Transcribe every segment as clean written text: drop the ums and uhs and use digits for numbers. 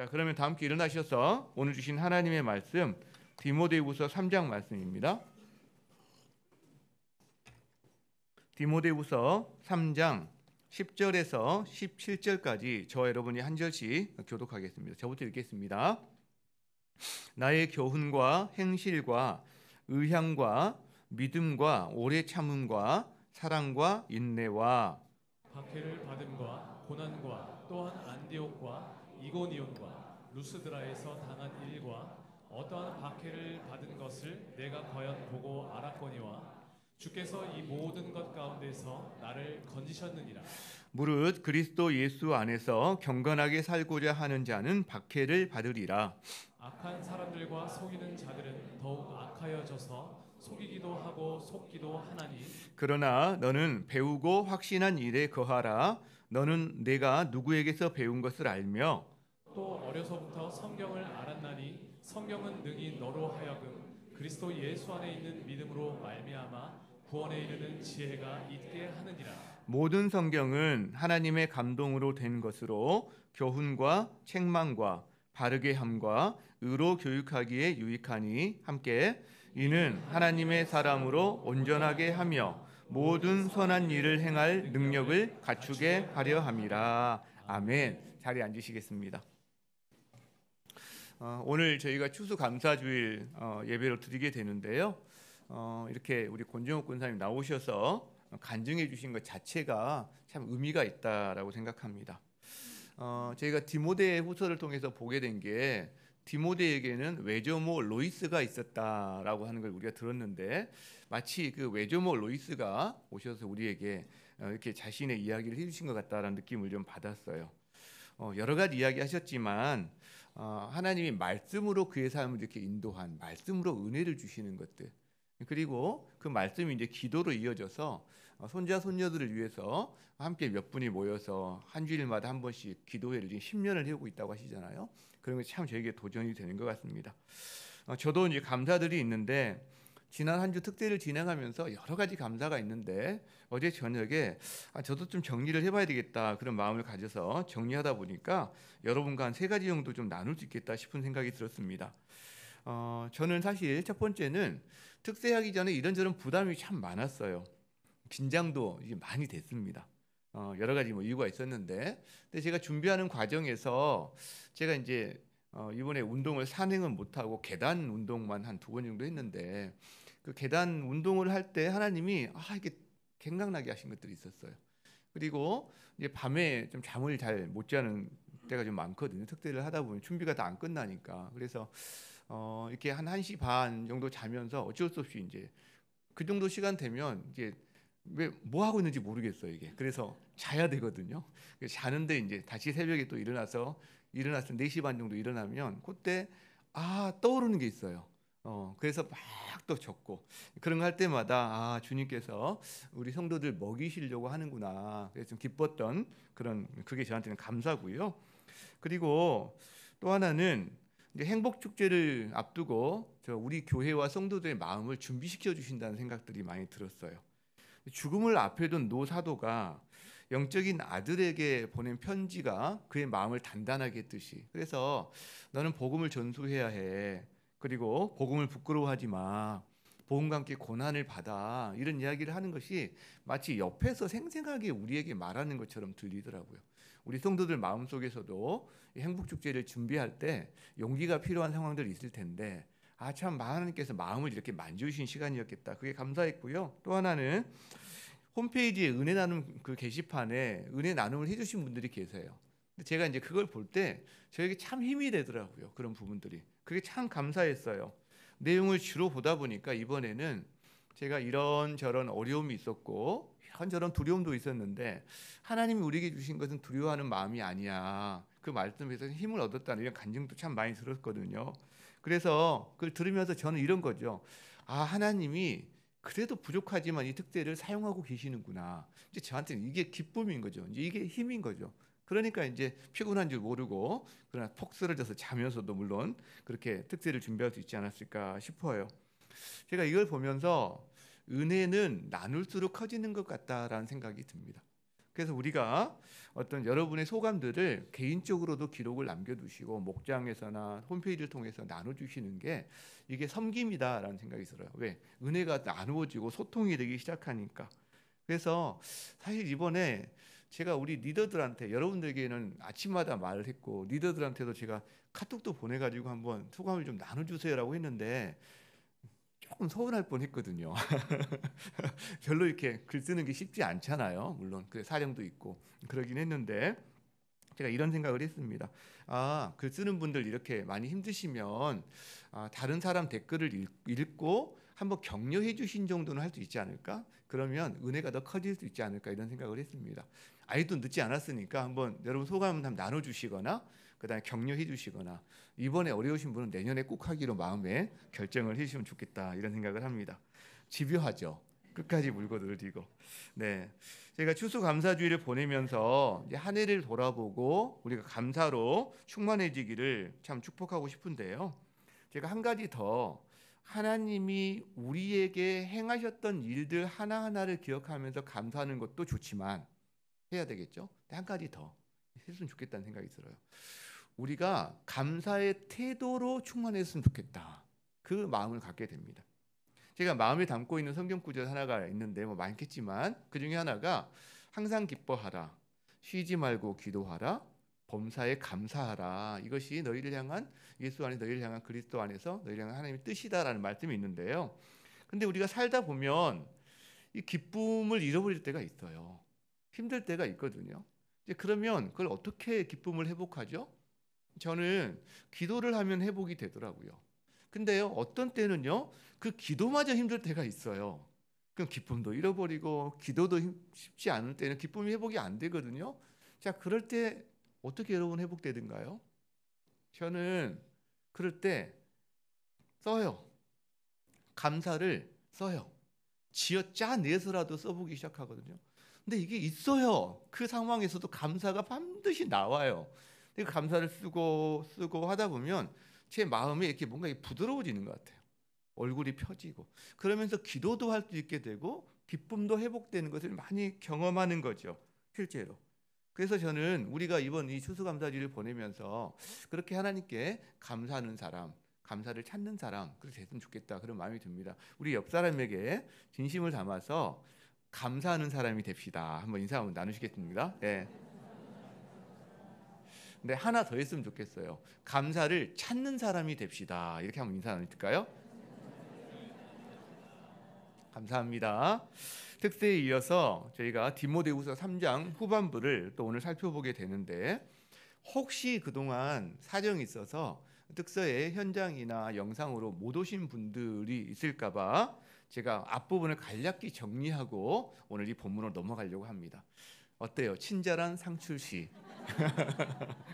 자, 그러면 다 함께 일어나셔서 오늘 주신 하나님의 말씀 디모데후서 3장 말씀입니다. 디모데후서 3장 10절에서 17절까지 저와 여러분이 한 절씩 교독하겠습니다. 저부터 읽겠습니다. 나의 교훈과 행실과 의향과 믿음과 오래 참음과 사랑과 인내와 박해를 받음과 고난과 또한 안디옥과 이고니온과 루스드라에서 당한 일과 어떠한 박해를 받은 것을 내가 과연 보고 알았거니와 주께서 이 모든 것 가운데서 나를 건지셨느니라. 무릇 그리스도 예수 안에서 경건하게 살고자 하는 자는 박해를 받으리라. 악한 사람들과 속이는 자들은 더욱 악하여져서 속이기도 하고 속기도 하나니 그러나 너는 배우고 확신한 일에 거하라. 너는 내가 누구에게서 배운 것을 알며 또 어려서부터 성경을 알았나니 성경은 능히 너로 하여금 그리스도 예수 안에 있는 믿음으로 말미암아 구원에 이르는 지혜가 있게 하느니라. 모든 성경은 하나님의 감동으로 된 것으로 교훈과 책망과 바르게 함과 의로 교육하기에 유익하니 함께 이는 하나님의 사람으로 온전하게 하며 모든 선한 일을 행할 능력을 갖추게 하려 함이라. 아멘. 자리에 앉으시겠습니다. 오늘 저희가 추수감사주일 예배를 드리게 되는데요. 이렇게 우리 권정욱 권사님 나오셔서 간증해 주신 것 자체가 참 의미가 있다라고 생각합니다. 저희가 디모데 후서를 통해서 보게 된 게 디모데에게는 외조모 로이스가 있었다라고 하는 걸 우리가 들었는데 마치 그 외조모 로이스가 오셔서 우리에게 이렇게 자신의 이야기를 해주신 것 같다라는 느낌을 좀 받았어요. 여러 가지 이야기 하셨지만 하나님이 말씀으로 그의 삶을 이렇게 인도한 말씀으로 은혜를 주시는 것들 그리고 그 말씀이 이제 기도로 이어져서 손자 손녀들을 위해서 함께 몇 분이 모여서 한 주일마다 한 번씩 기도회를 10년을 해오고 있다고 하시잖아요. 그런 게 참 저에게 도전이 되는 것 같습니다. 저도 이제 감사들이 있는데 지난 한 주 특대를 진행하면서 여러 가지 감사가 있는데 어제 저녁에 저도 좀 정리를 해봐야 되겠다 그런 마음을 가져서 정리하다 보니까 여러분과 한 3가지 정도 좀 나눌 수 있겠다 싶은 생각이 들었습니다. 저는 사실 첫 번째는 특세하기 전에 이런저런 부담이 참 많았어요. 긴장도 이제 많이 됐습니다. 여러 가지 이유가 있었는데, 근데 제가 준비하는 과정에서 제가 이제 이번에 운동을 산행은 못하고 계단 운동만 한 2번 정도 했는데 그 계단 운동을 할 때 하나님이 이게 생각나게 하신 것들이 있었어요. 그리고 이제 밤에 좀 잠을 잘 못 자는 때가 좀 많거든요. 특대를 하다 보면 준비가 다 안 끝나니까. 그래서 이렇게 한 1시 반 정도 자면서 어쩔 수 없이 이제 그 정도 시간 되면 이제 왜 뭐 하고 있는지 모르겠어요, 이게. 그래서 자야 되거든요. 그래서 자는데 이제 다시 새벽에 또 일어나서 4시 반 정도 일어나면 그때 떠오르는 게 있어요. 그래서 막 또 적고 그런 거 할 때마다 주님께서 우리 성도들 먹이시려고 하는구나. 그래서 좀 기뻤던 그게 저한테는 감사고요. 그리고 또 하나는 이제 행복 축제를 앞두고 우리 교회와 성도들의 마음을 준비시켜 주신다는 생각들이 많이 들었어요. 죽음을 앞에 둔 노 사도가 영적인 아들에게 보낸 편지가 그의 마음을 단단하게 했듯이 그래서 너는 복음을 전수해야 해. 그리고 복음을 부끄러워하지 마. 복음과 함께 고난을 받아. 이런 이야기를 하는 것이 마치 옆에서 생생하게 우리에게 말하는 것처럼 들리더라고요. 우리 성도들 마음속에서도 행복축제를 준비할 때 용기가 필요한 상황들이 있을 텐데 참 하나님께서 마음을 이렇게 만져주신 시간이었겠다. 그게 감사했고요. 또 하나는 홈페이지에 은혜 나눔 그 게시판에 은혜 나눔을 해주신 분들이 계세요. 근데 제가 이제 그걸 볼 때 저에게 참 힘이 되더라고요. 그런 부분들이. 그게 참 감사했어요. 내용을 주로 보다 보니까 이번에는 제가 이런저런 어려움이 있었고 이런저런 두려움도 있었는데 하나님이 우리에게 주신 것은 두려워하는 마음이 아니야. 그 말씀에서 힘을 얻었다는 이런 간증도 참 많이 들었거든요. 그래서 그걸 들으면서 저는 이런 거죠. 하나님이 그래도 부족하지만 이 특대를 사용하고 계시는구나. 이제 저한테는 이게 기쁨인 거죠. 이제 이게 힘인 거죠. 그러니까 이제 피곤한 줄 모르고 그러나 폭 쓰러져서 자면서도 물론 그렇게 특대를 준비할 수 있지 않았을까 싶어요. 제가 이걸 보면서 은혜는 나눌수록 커지는 것 같다라는 생각이 듭니다. 그래서 우리가 어떤 여러분의 소감들을 개인적으로도 기록을 남겨두시고 목장에서나 홈페이지를 통해서 나눠주시는 게 이게 섬김이다라는 생각이 들어요. 왜? 은혜가 나누어지고 소통이 되기 시작하니까. 그래서 사실 이번에 제가 우리 리더들한테, 여러분들에게는 아침마다 말을 했고 리더들한테도 제가 카톡도 보내가지고 한번 소감을 좀 나눠주세요라고 했는데 조금 서운할 뻔했거든요. 별로 이렇게 글 쓰는 게 쉽지 않잖아요. 물론 그 사정도 있고 그러긴 했는데 제가 이런 생각을 했습니다. 글 쓰는 분들 이렇게 많이 힘드시면 다른 사람 댓글을 읽고 한번 격려해 주신 정도는 할 수 있지 않을까? 그러면 은혜가 더 커질 수 있지 않을까 이런 생각을 했습니다. 아직도 늦지 않았으니까 한번 여러분 소감을 한번 나눠주시거나 그다음에 격려해 주시거나 이번에 어려우신 분은 내년에 꼭 하기로 마음에 결정을 해주시면 좋겠다 이런 생각을 합니다. 집요하죠. 끝까지 물고 늘리고. 네, 제가 추수감사주의를 보내면서 이제 한 해를 돌아보고 우리가 감사로 충만해지기를 참 축복하고 싶은데요. 제가 한 가지 더 하나님이 우리에게 행하셨던 일들 하나하나를 기억하면서 감사하는 것도 좋지만 해야 되겠죠. 한 가지 더 했으면 좋겠다는 생각이 들어요. 우리가 감사의 태도로 충만했으면 좋겠다. 그 마음을 갖게 됩니다. 제가 마음에 담고 있는 성경 구절 하나가 있는데 뭐 많겠지만 그 중에 하나가 항상 기뻐하라, 쉬지 말고 기도하라, 범사에 감사하라. 이것이 너희를 향한 예수 안에 너희를 향한 그리스도 안에서 너희를 향한 하나님의 뜻이다라는 말씀이 있는데요. 근데 우리가 살다 보면 이 기쁨을 잃어버릴 때가 있어요. 힘들 때가 있거든요. 이제 그러면 그걸 어떻게 기쁨을 회복하죠? 저는 기도를 하면 회복이 되더라고요. 근데요, 어떤 때는요, 그 기도마저 힘들 때가 있어요. 그럼 기쁨도 잃어버리고 기도도 쉽지 않을 때는 기쁨이 회복이 안 되거든요. 자, 그럴 때 어떻게 여러분 회복되든가요? 저는 그럴 때 써요. 감사를 써요. 지어 짜내서라도 써보기 시작하거든요. 근데 이게 있어요. 그 상황에서도 감사가 반드시 나와요. 그 감사를 쓰고 하다 보면 제 마음이 이렇게 뭔가 부드러워지는 것 같아요. 얼굴이 펴지고 그러면서 기도도 할 수 있게 되고 기쁨도 회복되는 것을 많이 경험하는 거죠. 실제로. 그래서 저는 우리가 이번 이 추수감사주를 보내면서 그렇게 하나님께 감사하는 사람, 감사를 찾는 사람 그렇게 됐으면 좋겠다 그런 마음이 듭니다. 우리 옆 사람에게 진심을 담아서 감사하는 사람이 됩시다. 한번 인사 한번 나누시겠습니다. 네. 근데 하나 더 했으면 좋겠어요. 감사를 찾는 사람이 됩시다. 이렇게 한번 인사 나눌까요? 감사합니다. 특세에 이어서 저희가 디모데후서 3장 후반부를 또 오늘 살펴보게 되는데 혹시 그동안 사정이 있어서 특서의 현장이나 영상으로 못 오신 분들이 있을까 봐 제가 앞부분을 간략히 정리하고 오늘 이 본문으로 넘어가려고 합니다. 어때요? 친절한 상출시.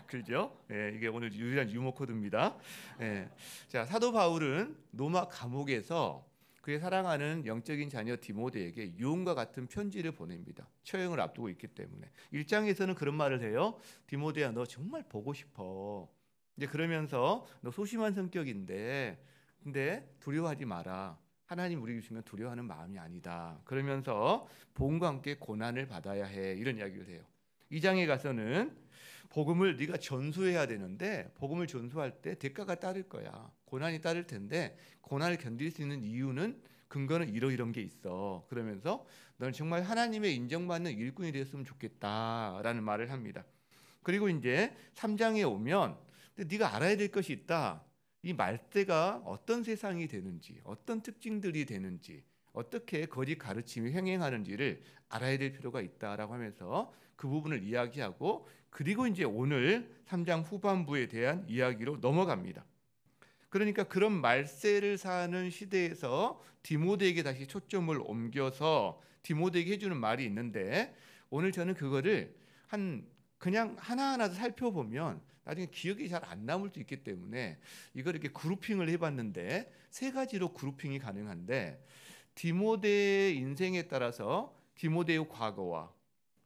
그죠? 예, 이게 오늘 유일한 유머 코드입니다. 예. 자, 사도 바울은 로마 감옥에서 그의 사랑하는 영적인 자녀 디모데에게 유언과 같은 편지를 보냅니다. 처형을 앞두고 있기 때문에. 1장에서는 그런 말을 해요. 디모데야, 너 정말 보고 싶어. 이제 그러면서 너 소심한 성격인데 근데 두려워하지 마라. 하나님 우리 주시면 두려워하는 마음이 아니다. 그러면서 복음과 함께 고난을 받아야 해. 이런 이야기를 해요. 2장에 가서는 복음을 네가 전수해야 되는데 복음을 전수할 때 대가가 따를 거야. 고난이 따를 텐데 고난을 견딜 수 있는 이유는 근거는 이런 게 있어. 그러면서 너는 정말 하나님의 인정받는 일꾼이 되었으면 좋겠다라는 말을 합니다. 그리고 이제 3장에 오면 네가 알아야 될 것이 있다. 이 말대가 어떤 세상이 되는지, 어떤 특징들이 되는지, 어떻게 거짓 가르침이 횡행하는지를 알아야 될 필요가 있다라고 하면서 그 부분을 이야기하고 그리고 이제 오늘 3장 후반부에 대한 이야기로 넘어갑니다. 그러니까 그런 말세를 사는 시대에서 디모데에게 다시 초점을 옮겨서 디모데에게 해주는 말이 있는데 오늘 저는 그거를 그냥 하나하나 살펴보면 나중에 기억이 잘 안 남을 수 있기 때문에 이걸 이렇게 그룹핑을 해봤는데 세 가지로 그룹핑이 가능한데 디모데의 인생에 따라서 디모데의 과거와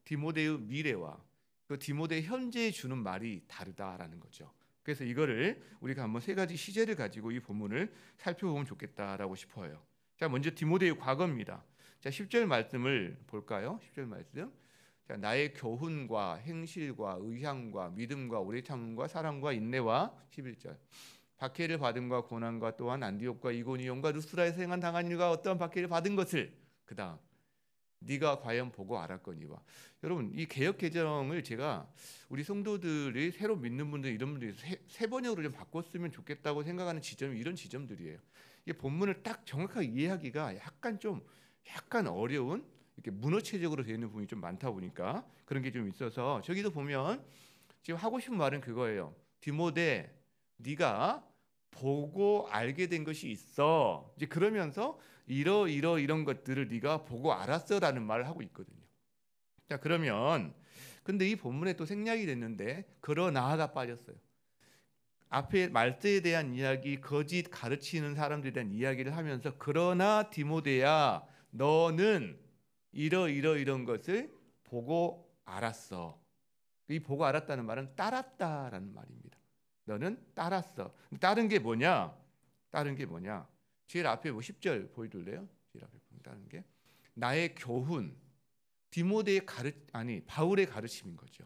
디모데의 미래와 그 디모데의 현재에 주는 말이 다르다라는 거죠. 그래서 이거를 우리가 한번 세 가지 시제를 가지고 이 본문을 살펴보면 좋겠다라고 싶어요. 자, 먼저 디모데의 과거입니다. 자, 10절 말씀을 볼까요? 10절 말씀. 자, 나의 교훈과 행실과 의향과 믿음과 오래 참음과 사랑과 인내와 11절. 박해를 받음과 고난과 또한 안디옥과 이고니온과 루스라에서 행한 당한 일과 어떠한 박해를 받은 것을 그다음 네가 과연 보고 알았거니와. 여러분 이 개역 개정을 제가 우리 성도들이 새로 믿는 분들 이런 분들이 세 번역으로 좀 바꿨으면 좋겠다고 생각하는 지점이 이런 지점들이에요. 이게 본문을 딱 정확하게 이해하기가 약간 어려운 이렇게 문어체적으로 되어 있는 부분이 좀 많다 보니까 그런 게 좀 있어서 저기도 보면 지금 하고 싶은 말은 그거예요. 디모데 네가 보고 알게 된 것이 있어. 이제 그러면서 이런 것들을 네가 보고 알았어라는 말을 하고 있거든요. 자, 그러면 근데 이 본문에 또 생략이 됐는데 그러나가 빠졌어요. 앞에 말세에 대한 이야기, 거짓 가르치는 사람들에 대한 이야기를 하면서 그러나 디모데야 너는 이런 것을 보고 알았어. 이 보고 알았다는 말은 따랐다라는 말입니다. 너는 따랐어. 따른 게 뭐냐? 따른 게 뭐냐? 제일 앞에 10절 보여줄래요? 제일 앞에 따른 게 나의 교훈, 바울의 가르침인 거죠.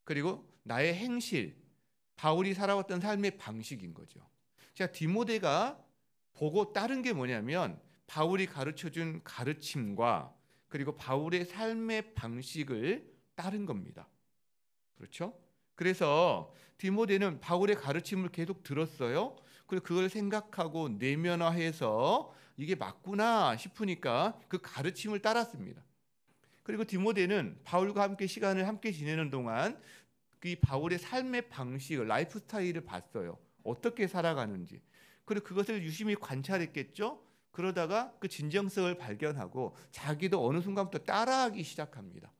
그리고 나의 행실, 바울이 살아왔던 삶의 방식인 거죠. 자, 디모데가 보고 따른 게 뭐냐면 바울이 가르쳐준 가르침과 그리고 바울의 삶의 방식을 따른 겁니다. 그렇죠? 그래서 디모데는 바울의 가르침을 계속 들었어요. 그리고 그걸 생각하고 내면화해서 이게 맞구나 싶으니까 그 가르침을 따랐습니다. 그리고 디모데는 바울과 함께 시간을 함께 지내는 동안 그 바울의 삶의 방식을 라이프 스타일을 봤어요. 어떻게 살아가는지. 그리고 그것을 유심히 관찰했겠죠. 그러다가 그 진정성을 발견하고 자기도 어느 순간부터 따라하기 시작합니다.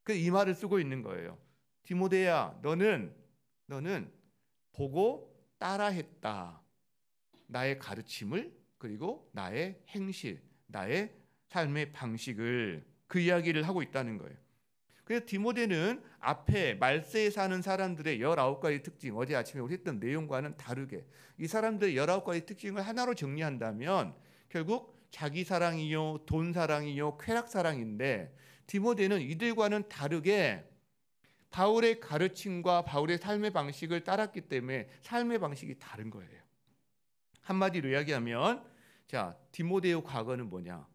그래서 이 말을 쓰고 있는 거예요. 디모데야, 너는 보고 따라했다. 나의 가르침을 그리고 나의 행실, 나의 삶의 방식을 그 이야기를 하고 있다는 거예요. 그래서 디모데는 앞에 말세에 사는 사람들의 19가지 특징, 어제 아침에 우리 했던 내용과는 다르게 이 사람들의 19가지 특징을 하나로 정리한다면 결국 자기 사랑이요, 돈 사랑이요, 쾌락 사랑인데 디모데는 이들과는 다르게 바울의 가르침과 바울의 삶의 방식을 따랐기 때문에 삶의 방식이 다른 거예요. 한마디로 이야기하면 자, 디모데의 과거는 뭐냐?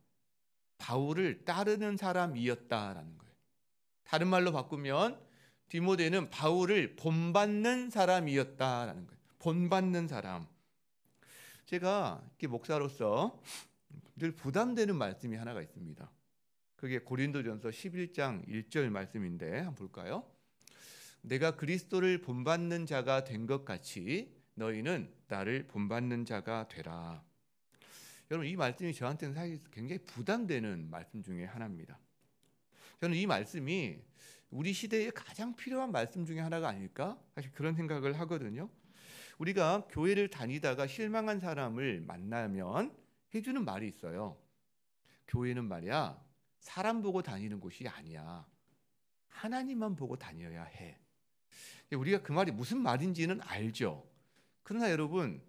바울을 따르는 사람이었다라는 거예요. 다른 말로 바꾸면 디모데는 바울을 본받는 사람이었다라는 거예요. 본받는 사람. 제가 이렇게 목사로서 늘 부담되는 말씀이 하나가 있습니다. 그게 고린도전서 11장 1절 말씀인데 한번 볼까요? 내가 그리스도를 본받는 자가 된 것 같이 너희는 나를 본받는 자가 되라. 여러분 이 말씀이 저한테는 사실 굉장히 부담되는 말씀 중에 하나입니다. 저는 이 말씀이 우리 시대에 가장 필요한 말씀 중에 하나가 아닐까? 사실 그런 생각을 하거든요. 우리가 교회를 다니다가 실망한 사람을 만나면 해주는 말이 있어요. 교회는 말이야 사람 보고 다니는 곳이 아니야. 하나님만 보고 다녀야 해. 우리가 그 말이 무슨 말인지는 알죠. 그러나 여러분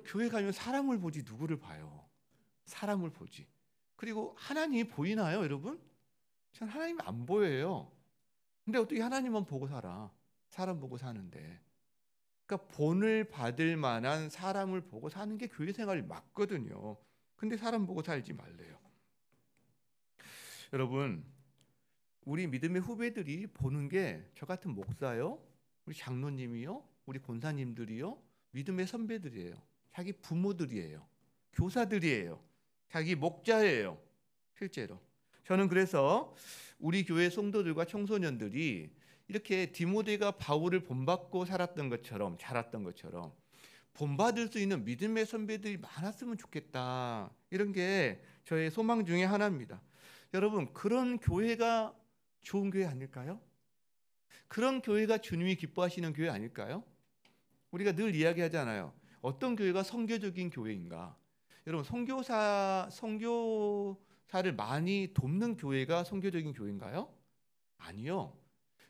교회 가면 사람을 보지 누구를 봐요? 사람을 보지. 그리고 하나님이 보이나요, 여러분? 전 하나님이 안 보여요. 근데 어떻게 하나님만 보고 살아? 사람 보고 사는데. 그러니까 본을 받을 만한 사람을 보고 사는 게 교회 생활이 맞거든요. 근데 사람 보고 살지 말래요. 여러분, 우리 믿음의 후배들이 보는 게 저 같은 목사요, 우리 장로님이요, 우리 권사님들이요, 믿음의 선배들이에요. 자기 부모들이에요. 교사들이에요. 자기 목자예요. 실제로. 저는 그래서 우리 교회 성도들과 청소년들이 이렇게 디모데가 바울을 본받고 살았던 것처럼 자랐던 것처럼 본받을 수 있는 믿음의 선배들이 많았으면 좋겠다. 이런 게 저의 소망 중에 하나입니다. 여러분 그런 교회가 좋은 교회 아닐까요? 그런 교회가 주님이 기뻐하시는 교회 아닐까요? 우리가 늘 이야기하잖아요. 어떤 교회가 선교적인 교회인가? 여러분 선교사를 많이 돕는 교회가 선교적인 교회인가요? 아니요.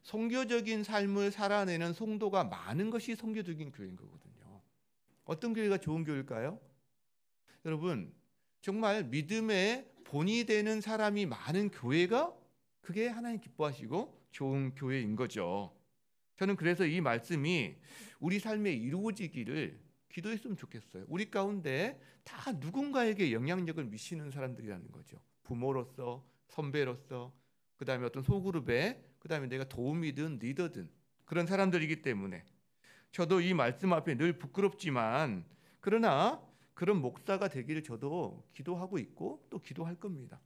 선교적인 삶을 살아내는 성도가 많은 것이 선교적인 교회인 거거든요. 어떤 교회가 좋은 교회일까요? 여러분 정말 믿음의 본이 되는 사람이 많은 교회가 그게 하나님 기뻐하시고 좋은 교회인 거죠. 저는 그래서 이 말씀이 우리 삶에 이루어지기를 기도했으면 좋겠어요. 우리 가운데 다 누군가에게 영향력을 미치는 사람들이라는 거죠. 부모로서, 선배로서, 그다음에 어떤 소그룹에, 그다음에 내가 도움이든 리더든 그런 사람들이기 때문에 저도 이 말씀 앞에 늘 부끄럽지만 그러나 그런 목사가 되기를 저도 기도하고 있고 또 기도할 겁니다.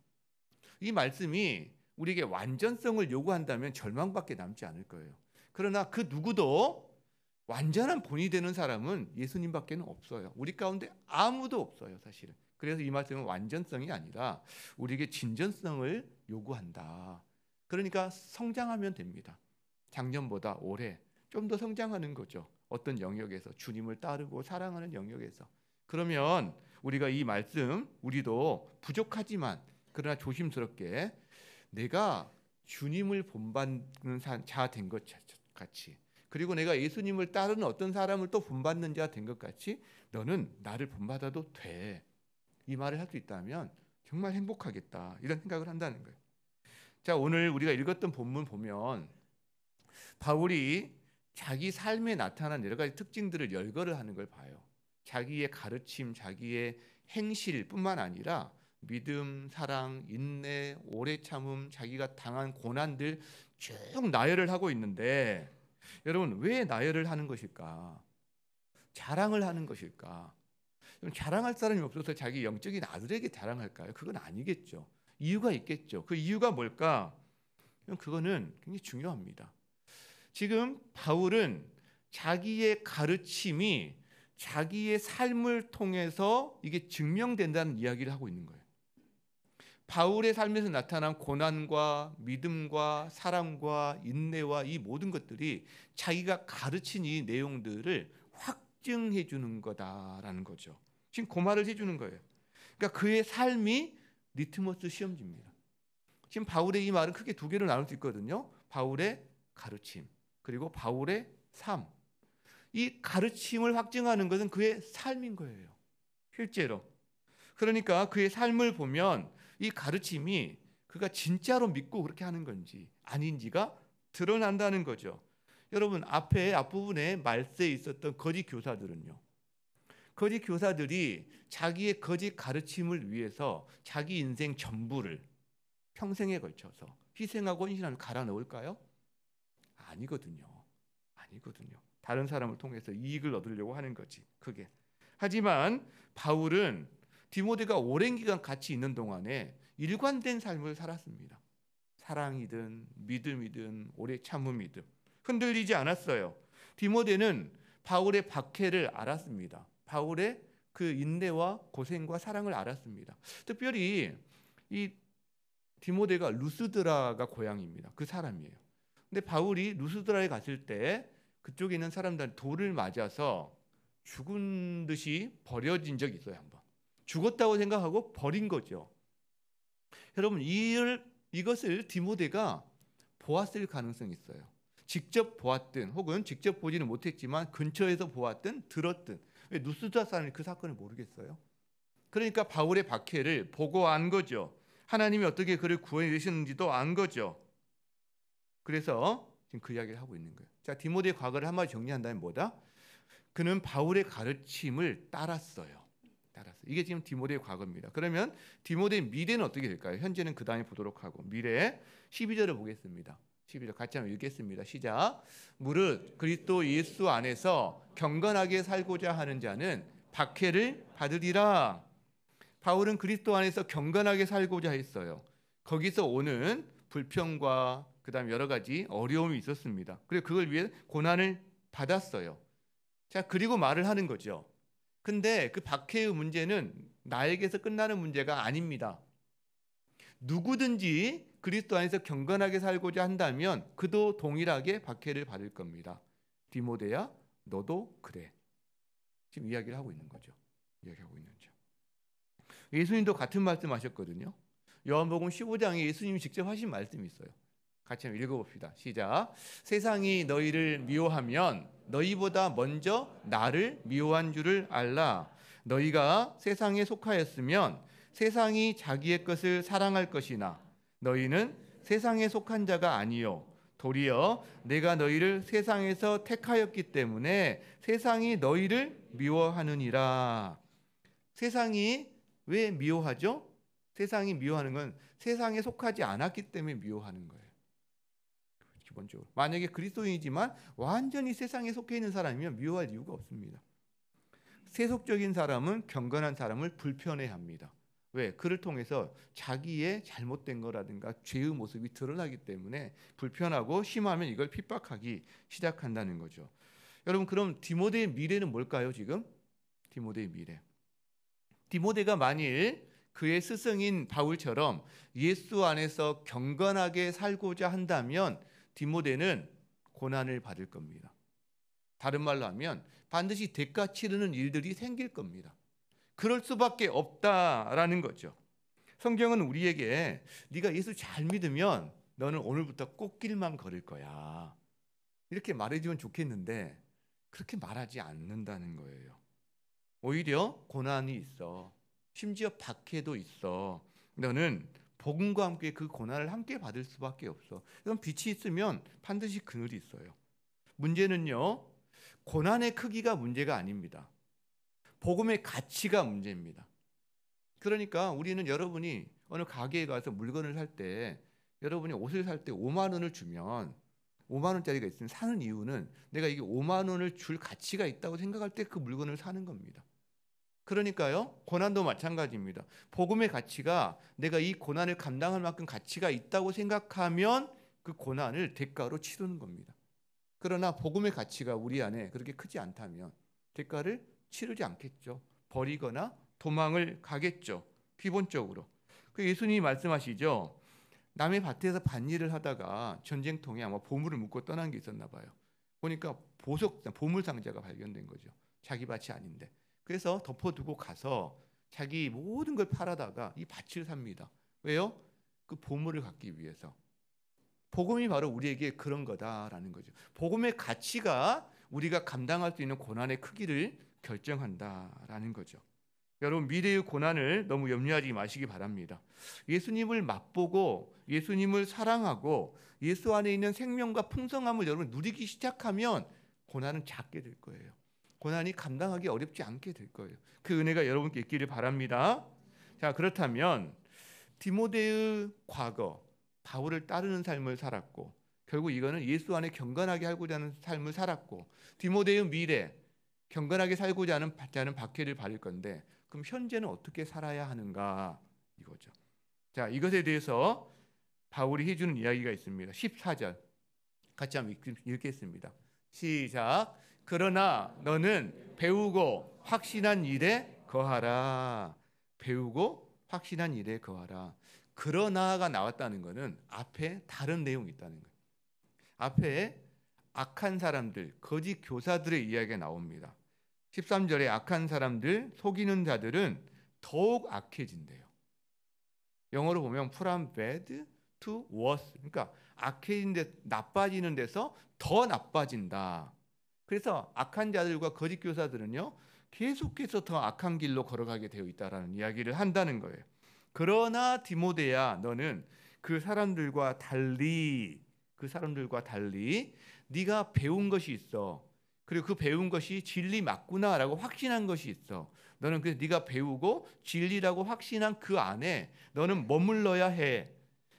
이 말씀이 우리에게 완전성을 요구한다면 절망밖에 남지 않을 거예요. 그러나 그 누구도 완전한 본이 되는 사람은 예수님밖에 없어요. 우리 가운데 아무도 없어요, 사실은. 그래서 이 말씀은 완전성이 아니라 우리에게 진전성을 요구한다. 그러니까 성장하면 됩니다. 작년보다 올해 좀 더 성장하는 거죠. 어떤 영역에서 주님을 따르고 사랑하는 영역에서. 그러면 우리가 이 말씀 우리도 부족하지만 그러나 조심스럽게 내가 주님을 본받는 자 된 것 같이, 그리고 내가 예수님을 따르는 어떤 사람을 또 본받는 자 된 것 같이 너는 나를 본받아도 돼. 이 말을 할 수 있다면 정말 행복하겠다. 이런 생각을 한다는 거예요. 자, 오늘 우리가 읽었던 본문 보면 바울이 자기 삶에 나타난 여러 가지 특징들을 열거를 하는 걸 봐요. 자기의 가르침, 자기의 행실뿐만 아니라 믿음, 사랑, 인내, 오래 참음, 자기가 당한 고난들 쭉 나열을 하고 있는데 여러분 왜 나열을 하는 것일까? 자랑을 하는 것일까? 자랑할 사람이 없어서 자기 영적인 아들에게 자랑할까요? 그건 아니겠죠. 이유가 있겠죠. 그 이유가 뭘까? 그거는 굉장히 중요합니다. 지금 바울은 자기의 가르침이 자기의 삶을 통해서 이게 증명된다는 이야기를 하고 있는 거예요. 바울의 삶에서 나타난 고난과 믿음과 사랑과 인내와 이 모든 것들이 자기가 가르친 이 내용들을 확증해 주는 거다라는 거죠. 지금 그 말을 해주는 거예요. 그러니까 그의 삶이 리트머스 시험지입니다. 지금 바울의 이 말은 크게 두 개로 나눌 수 있거든요. 바울의 가르침 그리고 바울의 삶. 이 가르침을 확증하는 것은 그의 삶인 거예요. 실제로. 그러니까 그의 삶을 보면 이 가르침이 그가 진짜로 믿고 그렇게 하는 건지 아닌지가 드러난다는 거죠. 여러분 앞부분에 말세에 있었던 거짓 교사들은요. 거짓 교사들이 자기의 거짓 가르침을 위해서 자기 인생 전부를 평생에 걸쳐서 희생하고 헌신하면 갈아 넣을까요? 아니거든요. 아니거든요. 다른 사람을 통해서 이익을 얻으려고 하는 거지. 그게. 하지만 바울은 디모데가 오랜 기간 같이 있는 동안에 일관된 삶을 살았습니다. 사랑이든 믿음이든 오래 참음이든 흔들리지 않았어요. 디모데는 바울의 박해를 알았습니다. 바울의 그 인내와 고생과 사랑을 알았습니다. 특별히 이 디모데가 루스드라가 고향입니다. 그 사람이에요. 근데 바울이 루스드라에 갔을 때 그쪽에 있는 사람들 돌을 맞아서 죽은 듯이 버려진 적이 있어요. 한번 죽었다고 생각하고 버린 거죠. 여러분 이것을 디모데가 보았을 가능성이 있어요. 직접 보았든 혹은 직접 보지는 못했지만 근처에서 보았든 들었든. 왜 루스드라 사람이 그 사건을 모르겠어요? 그러니까 바울의 박해를 보고 안 거죠. 하나님이 어떻게 그를 구원해주셨는지도 안 거죠. 그래서 지금 그 이야기를 하고 있는 거예요. 자, 디모데의 과거를 한마디 정리한다면 뭐다? 그는 바울의 가르침을 따랐어요. 이게 지금 디모데의 과거입니다. 그러면 디모데의 미래는 어떻게 될까요? 현재는 그 다음에 보도록 하고 미래 12절을 보겠습니다. 12절 같이 한번 읽겠습니다. 시작. 무릇 그리스도 예수 안에서 경건하게 살고자 하는 자는 박해를 받으리라. 바울은 그리스도 안에서 경건하게 살고자 했어요. 거기서 오는 불평과 그다음 여러 가지 어려움이 있었습니다. 그리고 그걸 위해 고난을 받았어요. 자, 그리고 말을 하는 거죠. 근데 그 박해의 문제는 나에게서 끝나는 문제가 아닙니다. 누구든지 그리스도 안에서 경건하게 살고자 한다면 그도 동일하게 박해를 받을 겁니다. 디모데야, 너도 그래. 지금 이야기를 하고 있는 거죠. 이야기하고 있는 거죠. 예수님도 같은 말씀하셨거든요. 요한복음 15장에 예수님이 직접 하신 말씀이 있어요. 같이 한번 읽어봅시다. 시작. 세상이 너희를 미워하면 너희보다 먼저 나를 미워한 줄을 알라. 너희가 세상에 속하였으면 세상이 자기의 것을 사랑할 것이나 너희는 세상에 속한 자가 아니요 도리어 내가 너희를 세상에서 택하였기 때문에 세상이 너희를 미워하느니라. 세상이 왜 미워하죠? 세상이 미워하는 건 세상에 속하지 않았기 때문에 미워하는 거예요. 기본적으로 만약에 그리스도인이지만 완전히 세상에 속해 있는 사람이면 미워할 이유가 없습니다. 세속적인 사람은 경건한 사람을 불편해합니다. 왜? 그를 통해서 자기의 잘못된 거라든가 죄의 모습이 드러나기 때문에 불편하고 심하면 이걸 핍박하기 시작한다는 거죠. 여러분, 그럼 디모데의 미래는 뭘까요? 지금 디모데의 미래, 디모데가 만일 그의 스승인 바울처럼 예수 안에서 경건하게 살고자 한다면 디모데는 고난을 받을 겁니다. 다른 말로 하면 반드시 대가 치르는 일들이 생길 겁니다. 그럴 수밖에 없다라는 거죠. 성경은 우리에게 네가 예수 잘 믿으면 너는 오늘부터 꽃길만 걸을 거야, 이렇게 말해주면 좋겠는데 그렇게 말하지 않는다는 거예요. 오히려 고난이 있어, 심지어 박해도 있어. 너는 복음과 함께 그 고난을 함께 받을 수밖에 없어. 그럼 빛이 있으면 반드시 그늘이 있어요. 문제는요, 고난의 크기가 문제가 아닙니다. 복음의 가치가 문제입니다. 그러니까 우리는 여러분이 어느 가게에 가서 물건을 살 때, 여러분이 옷을 살 때 5만 원을 주면 5만 원짜리가 있으면 사는 이유는 내가 이게 5만 원을 줄 가치가 있다고 생각할 때 그 물건을 사는 겁니다. 그러니까요, 고난도 마찬가지입니다. 복음의 가치가 내가 이 고난을 감당할 만큼 가치가 있다고 생각하면 그 고난을 대가로 치르는 겁니다. 그러나 복음의 가치가 우리 안에 그렇게 크지 않다면 대가를 치르지 않겠죠. 버리거나 도망을 가겠죠. 기본적으로. 그 예수님이 말씀하시죠. 남의 밭에서 밭일을 하다가 전쟁통에 아마 보물을 묻고 떠난 게 있었나 봐요. 보니까 보물 상자가 발견된 거죠. 자기 밭이 아닌데. 그래서 덮어두고 가서 자기 모든 걸 팔아다가 이 밭을 삽니다. 왜요? 그 보물을 갖기 위해서. 복음이 바로 우리에게 그런 거다라는 거죠. 복음의 가치가 우리가 감당할 수 있는 고난의 크기를 결정한다라는 거죠. 여러분, 미래의 고난을 너무 염려하지 마시기 바랍니다. 예수님을 맛보고 예수님을 사랑하고 예수 안에 있는 생명과 풍성함을 여러분 누리기 시작하면 고난은 작게 될 거예요. 고난이 감당하기 어렵지 않게 될 거예요. 그 은혜가 여러분께 있기를 바랍니다. 자, 그렇다면 디모데의 과거, 바울을 따르는 삶을 살았고, 결국 이거는 예수 안에 경건하게 살고자 하는 삶을 살았고, 디모데의 미래, 경건하게 살고자 하는 박해를 받을 건데, 그럼 현재는 어떻게 살아야 하는가, 이거죠. 자, 이것에 대해서 바울이 해주는 이야기가 있습니다. 14절 같이 한번 읽겠습니다. 시작. 그러나 너는 배우고 확신한 일에 거하라. 배우고 확신한 일에 거하라. 그러나가 나왔다는 것은 앞에 다른 내용이 있다는 거예요. 앞에 악한 사람들, 거짓 교사들의 이야기가 나옵니다. 13절에 악한 사람들, 속이는 자들은 더욱 악해진대요. 영어로 보면 from bad to worse. 그러니까 악해진 데, 나빠지는 데서 더 나빠진다. 그래서 악한 자들과 거짓 교사들은요, 계속해서 더 악한 길로 걸어가게 되어 있다라는 이야기를 한다는 거예요. 그러나 디모데야, 너는 그 사람들과 달리 네가 배운 것이 있어. 그리고 그 배운 것이 진리 맞구나라고 확신한 것이 있어. 너는 그래서 네가 배우고 진리라고 확신한 그 안에 너는 머물러야 해.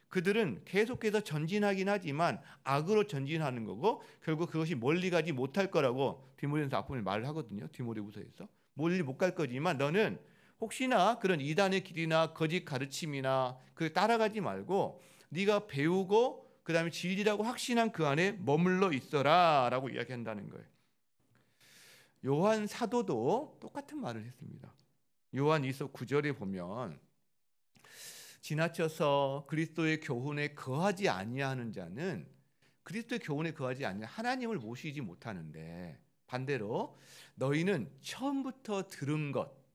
그들은 계속해서 전진하긴 하지만 악으로 전진하는 거고 결국 그것이 멀리 가지 못할 거라고 디모데전서 앞부분에 말을 하거든요. 디모데후서에서 멀리 못 갈 거지만 너는 혹시나 그런 이단의 길이나 거짓 가르침이나 그 따라가지 말고 네가 배우고 그다음에 진리라고 확신한 그 안에 머물러 있어라라고 이야기한다는 거예요. 요한 사도도 똑같은 말을 했습니다. 요한 2서 9절에 보면 지나쳐서 그리스도의 교훈에 거하지 아니하는 자는 그리스도의 교훈에 거하지 아니하 하나님을 모시지 못하는데 반대로 너희는 처음부터 들은 것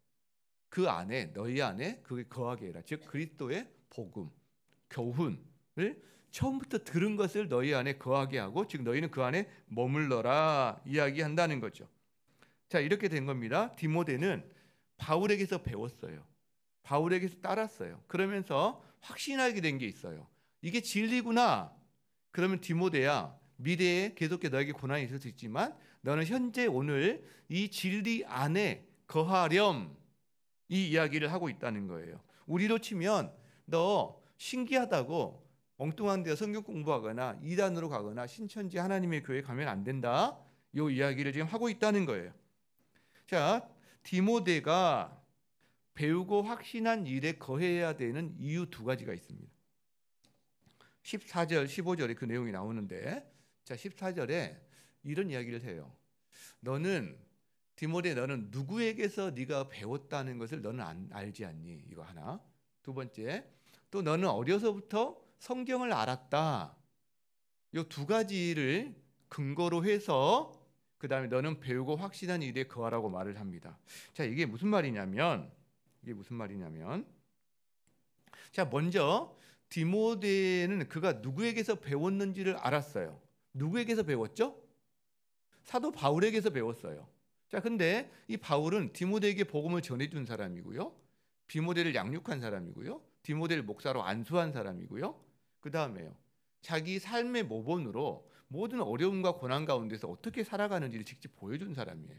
그 안에 너희 안에 그게 거하게 해라. 즉 그리스도의 복음, 교훈을 처음부터 들은 것을 너희 안에 거하게 하고 즉 너희는 그 안에 머물러라 이야기한다는 거죠. 자, 이렇게 된 겁니다. 디모데는 바울에게서 배웠어요. 바울에게서 따랐어요. 그러면서 확신하게 된 게 있어요. 이게 진리구나. 그러면 디모데야, 미래에 계속해 너에게 고난이 있을 수 있지만 너는 현재 오늘 이 진리 안에 거하렴, 이 이야기를 하고 있다는 거예요. 우리로 치면 너 신기하다고 엉뚱한 데 성경 공부하거나 이단으로 가거나 신천지 하나님의 교회 가면 안 된다, 이 이야기를 지금 하고 있다는 거예요. 자, 디모데가 배우고 확신한 일에 거해야 되는 이유 두 가지가 있습니다. 14절, 15절에 그 내용이 나오는데, 자, 14절에 이런 이야기를 해요. 너는 디모데, 너는 누구에게서 네가 배웠다는 것을 너는 알지 않니? 이거 하나. 두 번째, 또 너는 어려서부터 성경을 알았다. 이 두 가지를 근거로 해서 그 다음에 너는 배우고 확신한 일에 거하라고 말을 합니다. 자, 이게 무슨 말이냐면, 자, 먼저 디모데는 그가 누구에게서 배웠는지를 알았어요. 누구에게서 배웠죠? 사도 바울에게서 배웠어요. 자, 근데 이 바울은 디모데에게 복음을 전해준 사람이고요, 디모데를 양육한 사람이고요, 디모데를 목사로 안수한 사람이고요, 그 다음에요, 자기 삶의 모본으로 모든 어려움과 고난 가운데서 어떻게 살아가는지를 직접 보여준 사람이에요.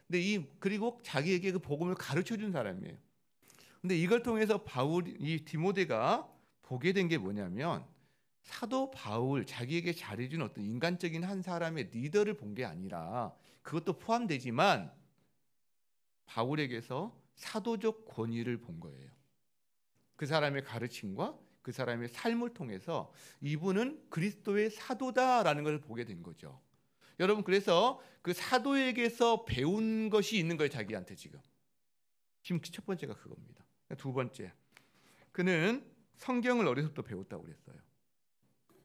근데 그리고 자기에게 그 복음을 가르쳐 준 사람이에요. 근데 이걸 통해서 이 디모데가 보게 된 게 뭐냐면, 사도 바울, 자기에게 잘해준 어떤 인간적인 한 사람의 리더를 본 게 아니라, 그것도 포함되지만 바울에게서 사도적 권위를 본 거예요. 그 사람의 가르침과 그 사람의 삶을 통해서 이분은 그리스도의 사도다라는 것을 보게 된 거죠. 여러분, 그래서 그 사도에게서 배운 것이 있는 거예요. 자기한테 지금 첫 번째가 그겁니다. 두 번째, 그는 성경을 어려서부터 배웠다고 그랬어요.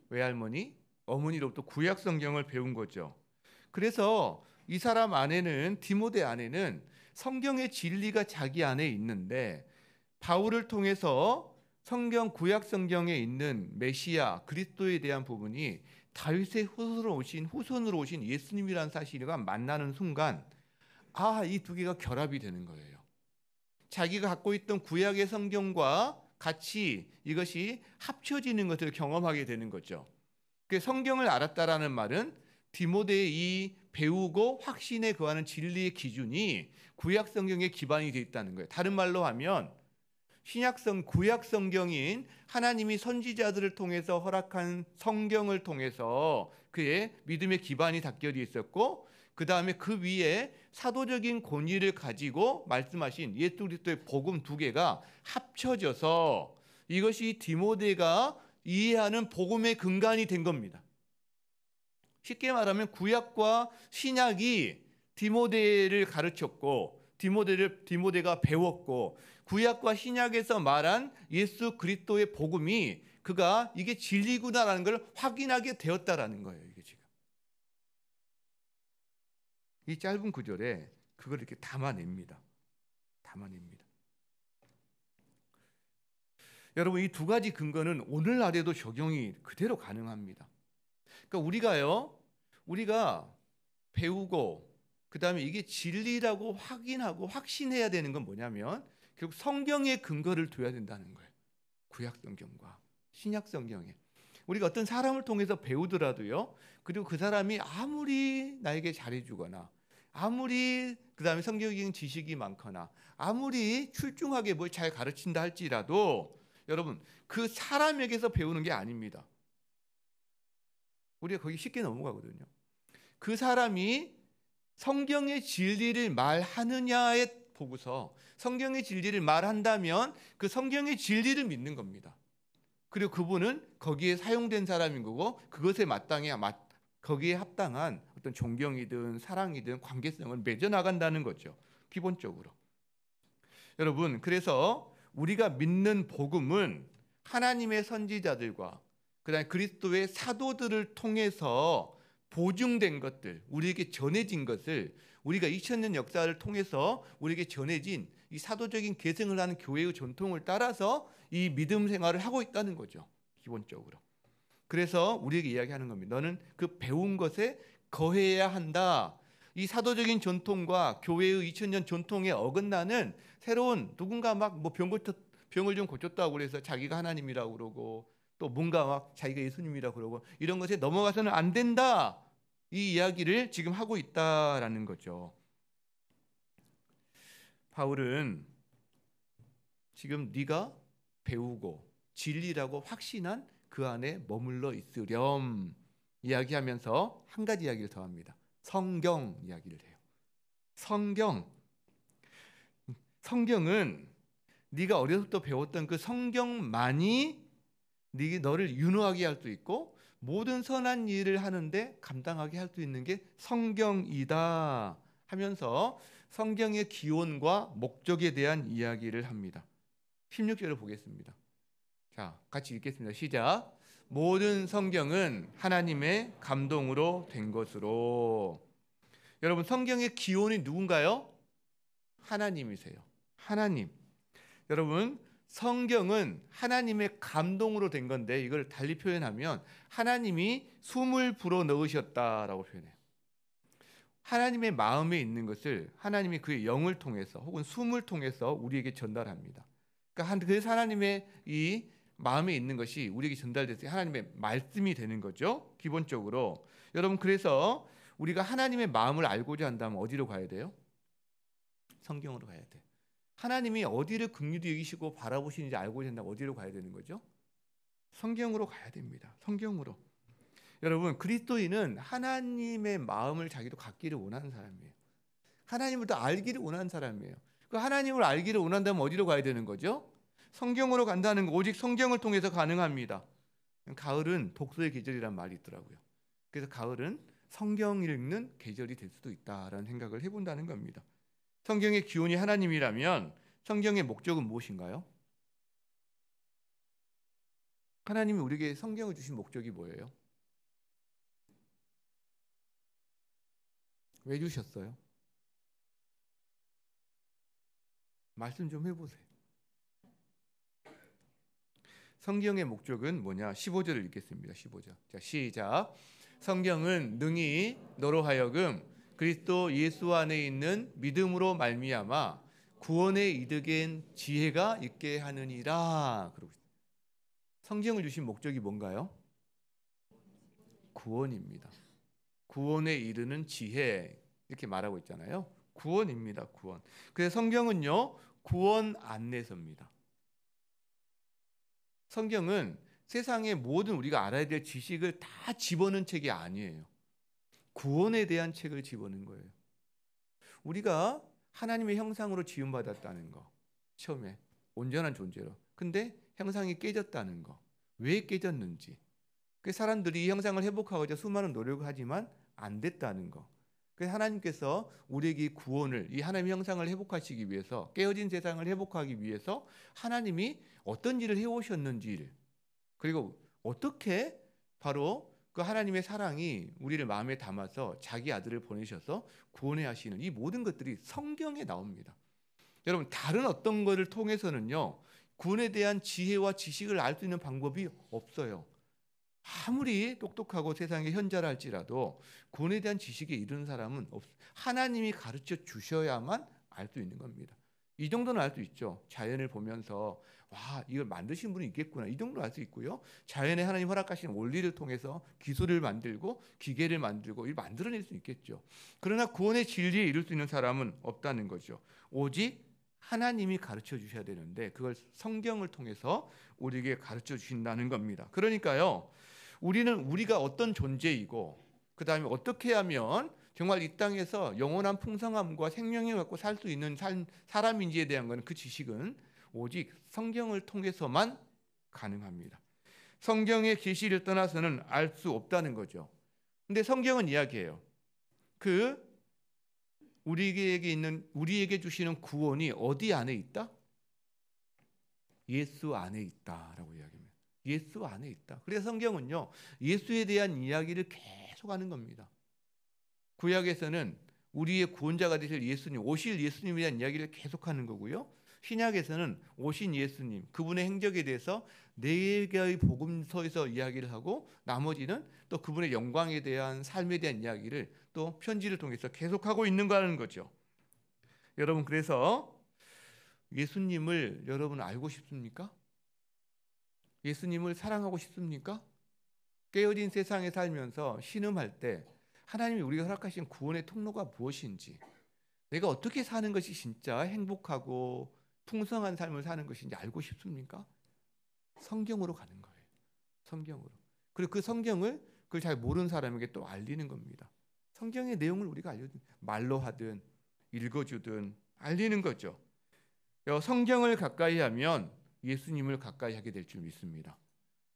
외할머니, 어머니로부터 구약 성경을 배운 거죠. 그래서 이 사람 안에는, 디모데 안에는 성경의 진리가 자기 안에 있는데, 바울을 통해서 성경, 구약 성경에 있는 메시아 그리스도에 대한 부분이 다윗의 후손으로 오신 예수님이라는 사실과 만나는 순간, 이 두 개가 결합이 되는 거예요. 자기가 갖고 있던 구약의 성경과 같이 이것이 합쳐지는 것을 경험하게 되는 거죠. 그 성경을 알았다라는 말은 디모데의 이 배우고 확신에 거하는 진리의 기준이 구약 성경에 기반이 되어 있다는 거예요. 다른 말로 하면 구약 성경인 하나님이 선지자들을 통해서 허락한 성경을 통해서 그의 믿음의 기반이 닦여져 있었고, 그 다음에 그 위에 사도적인 권위를 가지고 말씀하신 예수 그리스도의 복음 두 개가 합쳐져서 이것이 디모데가 이해하는 복음의 근간이 된 겁니다. 쉽게 말하면 구약과 신약이 디모데를 가르쳤고, 디모데가 배웠고, 구약과 신약에서 말한 예수 그리스도의 복음이 그가 이게 진리구나라는 걸 확인하게 되었다라는 거예요. 이게 지금 이 짧은 구절에 그걸 이렇게 담아냅니다. 여러분, 이 두 가지 근거는 오늘날에도 적용이 그대로 가능합니다. 그러니까 우리가 배우고 그 다음에 이게 진리라고 확인하고 확신해야 되는 건 뭐냐면, 결국 성경의 근거를 둬야 된다는 거예요. 구약 성경과 신약 성경에. 우리가 어떤 사람을 통해서 배우더라도요, 그리고 그 사람이 아무리 나에게 잘해주거나, 아무리 그 다음에 성경적인 지식이 많거나, 아무리 출중하게 뭘 잘 가르친다 할지라도, 여러분, 그 사람에게서 배우는 게 아닙니다. 우리가 거기 쉽게 넘어가거든요. 그 사람이 성경의 진리를 말하느냐에 보고서, 성경의 진리를 말한다면 그 성경의 진리를 믿는 겁니다. 그리고 그분은 거기에 사용된 사람인 거고, 그것에 거기에 합당한 어떤 존경이든 사랑이든 관계성을 맺어 나간다는 거죠. 기본적으로. 여러분, 그래서 우리가 믿는 복음은 하나님의 선지자들과 그다음에 그리스도의 사도들을 통해서 보증된 것들, 우리에게 전해진 것을, 우리가 2000년 역사를 통해서 우리에게 전해진 이 사도적인 계승을 하는 교회의 전통을 따라서 이 믿음 생활을 하고 있다는 거죠. 기본적으로. 그래서 우리에게 이야기하는 겁니다. 너는 그 배운 것에 거해야 한다. 이 사도적인 전통과 교회의 2000년 전통에 어긋나는 새로운, 누군가 막 병을 좀 고쳤다고 그래서 자기가 하나님이라고 그러고, 또 뭔가 막 자기가 예수님이라 그러고 이런 것에 넘어가서는 안 된다. 이 이야기를 지금 하고 있다라는 거죠. 바울은 지금 네가 배우고 진리라고 확신한 그 안에 머물러 있으렴 이야기하면서 한 가지 이야기를 더합니다. 성경 이야기를 해요. 성경은 네가 어려서부터 배웠던 그 성경만이 너를 윤호하게 할 수 있고 모든 선한 일을 하는데 감당하게 할 수 있는 게 성경이다 하면서 성경의 기원과 목적에 대한 이야기를 합니다. 16절을 보겠습니다. 자, 같이 읽겠습니다. 시작. 모든 성경은 하나님의 감동으로 된 것으로. 여러분, 성경의 기원이 누군가요? 하나님이세요. 하나님. 여러분, 성경은 하나님의 감동으로 된 건데 이걸 달리 표현하면 하나님이 숨을 불어 넣으셨다라고 표현해요. 하나님의 마음에 있는 것을 하나님이 그의 영을 통해서 혹은 숨을 통해서 우리에게 전달합니다. 그러니까 그래서 하나님의 이 마음에 있는 것이 우리에게 전달돼서 하나님의 말씀이 되는 거죠. 기본적으로. 여러분, 그래서 우리가 하나님의 마음을 알고자 한다면 어디로 가야 돼요? 성경으로 가야 돼요. 하나님이 어디를 긍휼히 여기시고 바라보시는지 알고자 한다면 어디로 가야 되는 거죠? 성경으로 가야 됩니다. 성경으로. 여러분, 그리스도인은 하나님의 마음을 자기도 갖기를 원하는 사람이에요. 하나님을 더 알기를 원하는 사람이에요. 그 하나님을 알기를 원한다면 어디로 가야 되는 거죠? 성경으로 간다는 거, 오직 성경을 통해서 가능합니다. 가을은 독서의 계절이란 말이 있더라고요. 그래서 가을은 성경을 읽는 계절이 될 수도 있다라는 생각을 해본다는 겁니다. 성경의 기원이 하나님이라면 성경의 목적은 무엇인가요? 하나님이 우리에게 성경을 주신 목적이 뭐예요? 왜 주셨어요? 말씀 좀 해보세요. 성경의 목적은 뭐냐? 15절을 읽겠습니다. 15절. 자, 시작. 성경은 능히 너로 하여금 그리스도 예수 안에 있는 믿음으로 말미암아 구원의 이득엔 지혜가 있게 하느니라. 그러고 있어요. 성경을 주신 목적이 뭔가요? 구원입니다. 구원에 이르는 지혜 이렇게 말하고 있잖아요. 구원입니다. 구원. 그래서 성경은요, 구원 안내서입니다. 성경은 세상의 모든 우리가 알아야 될 지식을 다 집어넣은 책이 아니에요. 구원에 대한 책을 집어넣은 거예요. 우리가 하나님의 형상으로 지음받았다는 거, 처음에 온전한 존재로. 근데 형상이 깨졌다는 거, 왜 깨졌는지. 그 사람들이 이 형상을 회복하고자 수많은 노력을 하지만 안 됐다는 거. 그래서 하나님께서 우리에게 구원을, 이 하나님의 형상을 회복하시기 위해서, 깨어진 세상을 회복하기 위해서 하나님이 어떤 일을 해오셨는지를, 그리고 어떻게 바로 그 하나님의 사랑이 우리를 마음에 담아서 자기 아들을 보내셔서 구원해 하시는 이 모든 것들이 성경에 나옵니다. 여러분, 다른 어떤 것을 통해서는요, 구원에 대한 지혜와 지식을 알 수 있는 방법이 없어요. 아무리 똑똑하고 세상에 현자라 할지라도 구원에 대한 지식에 이르는 사람은 없어요. 하나님이 가르쳐 주셔야만 알 수 있는 겁니다. 이 정도는 알 수 있죠. 자연을 보면서 와, 이걸 만드신 분이 있겠구나, 이 정도 알 수 있고요. 자연에 하나님 허락하신 원리를 통해서 기술을 만들고 기계를 만들고 이걸 만들어낼 수 있겠죠. 그러나 구원의 진리에 이룰 수 있는 사람은 없다는 거죠. 오직 하나님이 가르쳐 주셔야 되는데 그걸 성경을 통해서 우리에게 가르쳐 주신다는 겁니다. 그러니까요, 우리가 어떤 존재이고 그 다음에 어떻게 하면 정말 이 땅에서 영원한 풍성함과 생명을 갖고 살 수 있는 사람인지에 대한 것은, 그 지식은 오직 성경을 통해서만 가능합니다. 성경의 계시를 떠나서는 알 수 없다는 거죠. 근데 성경은 이야기해요. 우리에게 주시는 구원이 어디 안에 있다? 예수 안에 있다라고 이야기합니다. 예수 안에 있다. 그래서 성경은요, 예수에 대한 이야기를 계속하는 겁니다. 구약에서는 우리의 구원자가 되실 예수님, 오실 예수님에 대한 이야기를 계속하는 거고요. 신약에서는 오신 예수님, 그분의 행적에 대해서 4개의 복음서에서 이야기를 하고 나머지는 또 그분의 영광에 대한, 삶에 대한 이야기를 또 편지를 통해서 계속하고 있는 거라는 거죠. 여러분, 그래서 예수님을 여러분 알고 싶습니까? 예수님을 사랑하고 싶습니까? 깨어진 세상에 살면서 신음할 때 하나님이 우리가 허락하신 구원의 통로가 무엇인지, 내가 어떻게 사는 것이 진짜 행복하고 풍성한 삶을 사는 것인지 알고 싶습니까? 성경으로 가는 거예요. 성경으로. 그리고 그 성경을 그걸 잘 모르는 사람에게 또 알리는 겁니다. 성경의 내용을 우리가 말로 하든 읽어주든 알리는 거죠. 성경을 가까이 하면 예수님을 가까이 하게 될 줄 믿습니다.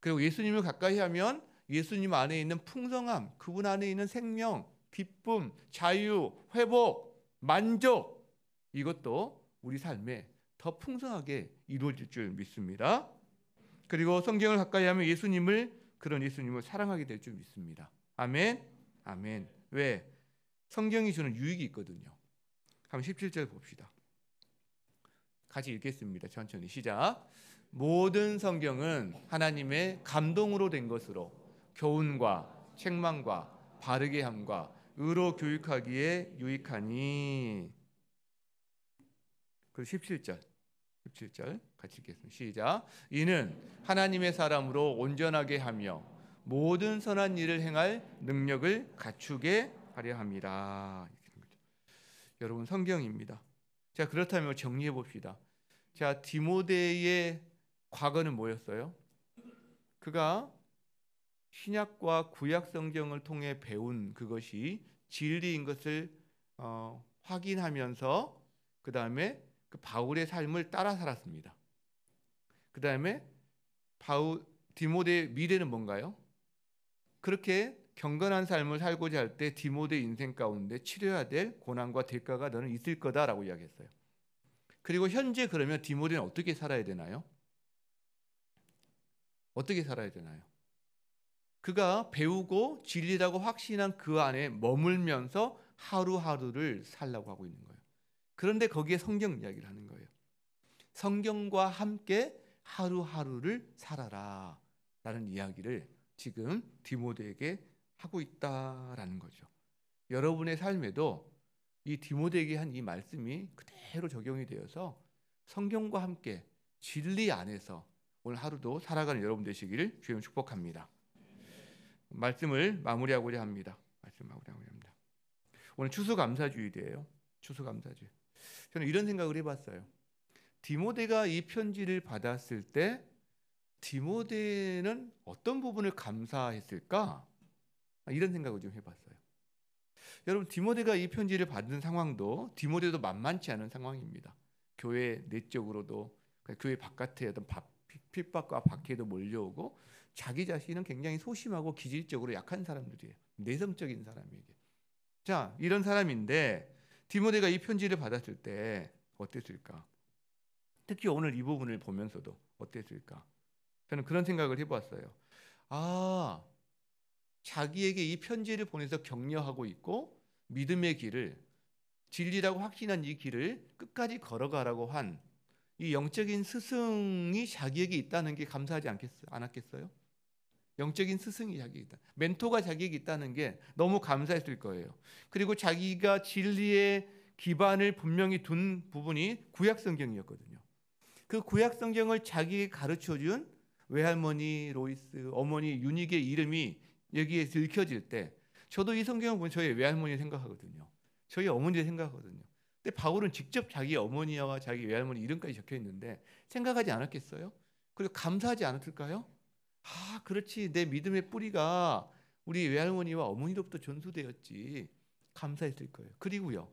그리고 예수님을 가까이 하면 예수님 안에 있는 풍성함, 그분 안에 있는 생명, 기쁨, 자유, 회복, 만족, 이것도 우리 삶에 더 풍성하게 이루어질 줄 믿습니다. 그리고 성경을 가까이 하면 그런 예수님을 사랑하게 될 줄 믿습니다. 아멘. 아멘. 왜? 성경이 주는 유익이 있거든요. 한번 17절 봅시다. 같이 읽겠습니다. 천천히 시작. 모든 성경은 하나님의 감동으로 된 것으로 교훈과 책망과 바르게 함과 의로 교육하기에 유익하니. 그리고 17절 같이 읽겠습니다. 시작. 이는 하나님의 사람으로 온전하게 하며 모든 선한 일을 행할 능력을 갖추게 하려 함이라. 여러분, 성경입니다. 자, 그렇다면 정리해 봅시다. 자, 디모데의 과거는 뭐였어요? 그가 신약과 구약 성경을 통해 배운 그것이 진리인 것을 확인하면서 그 다음에 그 바울의 삶을 따라 살았습니다. 그 다음에 디모데의 미래는 뭔가요? 그렇게 경건한 삶을 살고자 할 때 디모데 인생 가운데 치료해야 될 고난과 대가가 너는 있을 거다라고 이야기했어요. 그리고 현재 그러면 디모데는 어떻게 살아야 되나요? 어떻게 살아야 되나요? 그가 배우고 진리라고 확신한 그 안에 머물면서 하루하루를 살라고 하고 있는 거예요. 그런데 거기에 성경 이야기를 하는 거예요. 성경과 함께 하루하루를 살아라 라는 이야기를 지금 디모데에게 하고 있다라는 거죠. 여러분의 삶에도 이 디모데에게 한 이 말씀이 그대로 적용이 되어서 성경과 함께 진리 안에서 오늘 하루도 살아가는 여러분 되시기를 주님 축복합니다. 말씀을 마무리하고자 합니다. 오늘 추수감사주일이에요. 추수감사주일. 저는 이런 생각을 해봤어요. 디모데가 이 편지를 받았을 때 디모데는 어떤 부분을 감사했을까? 이런 생각을 좀 해봤어요. 여러분, 디모데가 이 편지를 받은 상황도 디모데도 만만치 않은 상황입니다. 교회 내적으로도 교회 바깥에 어떤 핍박과 박해도 몰려오고 자기 자신은 굉장히 소심하고 기질적으로 약한 사람들이에요. 내성적인 사람에게. 자, 이런 사람인데 디모데가 이 편지를 받았을 때 어땠을까? 특히 오늘 이 부분을 보면서도 어땠을까? 저는 그런 생각을 해보았어요. 아, 자기에게 이 편지를 보내서 격려하고 있고 믿음의 길을, 진리라고 확신한 이 길을 끝까지 걸어가라고 한 이 영적인 스승이 자기에게 있다는 게 감사하지 않았겠어요? 영적인 스승이 자기에게 있다. 멘토가 자기에게 있다는 게 너무 감사했을 거예요. 그리고 자기가 진리의 기반을 분명히 둔 부분이 구약 성경이었거든요. 그 구약 성경을 자기에게 가르쳐준 외할머니 로이스, 어머니 유닉의 이름이 여기에 읽혀질 때 저도 이 성경을 보면 저희 외할머니 생각하거든요. 저희 어머니 생각하거든요. 근데 바울은 직접 자기 어머니와 자기 외할머니 이름까지 적혀 있는데 생각하지 않았겠어요? 그리고 감사하지 않았을까요? 아, 그렇지. 내 믿음의 뿌리가 우리 외할머니와 어머니로부터 전수되었지. 감사했을 거예요. 그리고요,